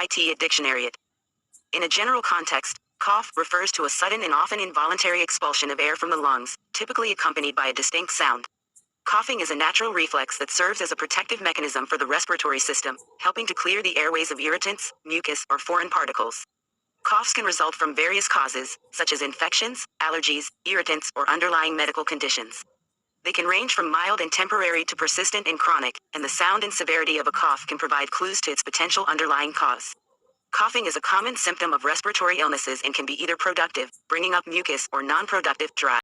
at dictionary. In a general context, cough refers to a sudden and often involuntary expulsion of air from the lungs, typically accompanied by a distinct sound. Coughing is a natural reflex that serves as a protective mechanism for the respiratory system, helping to clear the airways of irritants, mucus, or foreign particles. Coughs can result from various causes, such as infections, allergies, irritants, or underlying medical conditions. They can range from mild and temporary to persistent and chronic, and the sound and severity of a cough can provide clues to its potential underlying cause. Coughing is a common symptom of respiratory illnesses and can be either productive, bringing up mucus, or non-productive, dry.